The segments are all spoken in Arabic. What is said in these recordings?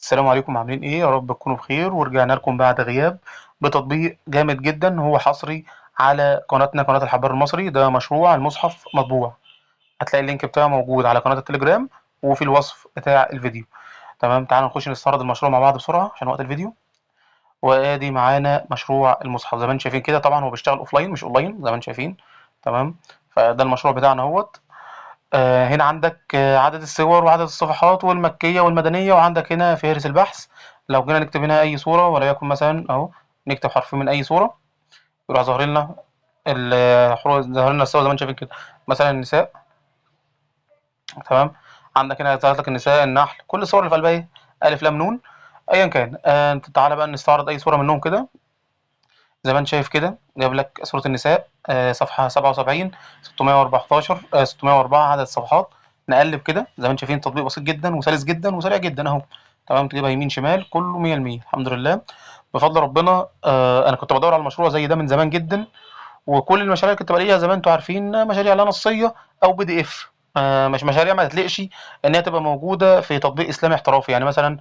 السلام عليكم، عاملين ايه؟ يا رب تكونوا بخير. ورجعنا لكم بعد غياب بتطبيق جامد جدا، هو حصري على قناتنا، قناة الحبار المصري. ده مشروع المصحف مطبوع. هتلاقي اللينك بتاعه موجود على قناة التليجرام وفي الوصف بتاع الفيديو. تمام، تعالوا نخش نستعرض المشروع مع بعض بسرعة عشان وقت الفيديو. وادي معانا مشروع المصحف زي ما انتم شايفين كده. طبعا هو بيشتغل اوفلاين مش اونلاين زي ما انتم شايفين. تمام، فده المشروع بتاعنا اهوت. هنا عندك عدد الصور وعدد الصفحات والمكية والمدنية، وعندك هنا فهرس البحث. لو جينا نكتب هنا أي صورة، وليكن مثلا أهو نكتب حرف من أي صورة، يروح ظاهر لنا الحروف، ظاهر لنا الصور زي ما انتم شايفين كده. مثلا النساء. تمام، عندك هنا ظهرت لك النساء، النحل، كل الصور اللي في قلبها ايه؟ ألف لام نون. أيا كان. انت تعالى بقى نستعرض أي صورة منهم كده. زي ما انت شايف كده جايب لك صورة النساء، صفحة 77، 614، 604 عدد الصفحات. نقلب كده زي ما انت شايفين، تطبيق بسيط جدا وسلس جدا وسريع جدا اهو. تمام، تجيبها يمين شمال كله 100%. الحمد لله بفضل ربنا. انا كنت بدور على مشروع زي ده من زمان جدا، وكل المشاريع اللي كنت بلاقيها زي ما انتم عارفين مشاريع لا نصيه او بي دي اف. مش مشاريع ما تتلقش ان هي تبقى موجوده في تطبيق اسلامي احترافي. يعني مثلا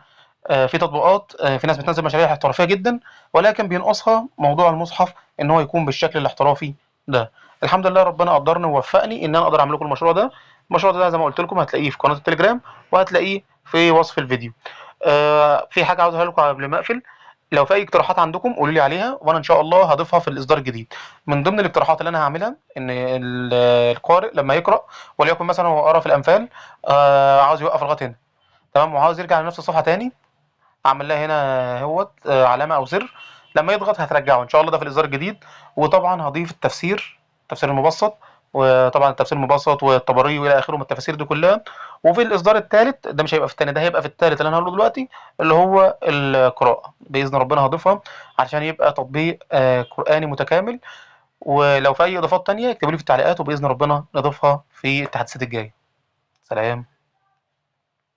في تطبيقات، في ناس بتنزل مشاريع احترافيه جدا، ولكن بينقصها موضوع المصحف ان هو يكون بالشكل الاحترافي ده. الحمد لله ربنا قدرني ووفقني ان انا اقدر اعمل لكم المشروع ده. المشروع ده زي ما قلت لكم هتلاقيه في قناه التليجرام، وهتلاقيه في وصف الفيديو. في حاجه عاوز اقولها لكم قبل ما اقفل. لو في اي اقتراحات عندكم قولوا لي عليها، وانا ان شاء الله هضيفها في الاصدار الجديد. من ضمن الاقتراحات اللي انا هعملها ان القارئ لما يقرا، وليكن مثلا هو قرا في الانفال، عاوز يوقف لغايه هنا. تمام، وعاوز يرجع لنفس الصفحه تاني، اعمل لها هنا هوت علامه او زر. لما يضغط هترجعه ان شاء الله، ده في الاصدار الجديد. وطبعا هضيف التفسير المبسط، وطبعا التفسير المبسط والطبري والى اخره من التفاسير دي كلها. وفي الاصدار الثالث ده مش هيبقى في الثاني، ده هيبقى في الثالث اللي انا هقوله دلوقتي، اللي هو القراءه باذن ربنا هضيفها عشان يبقى تطبيق قراني متكامل. ولو في اي اضافات تانية اكتبوا لي في التعليقات، وباذن ربنا نضيفها في التحديثات الجايه. سلام.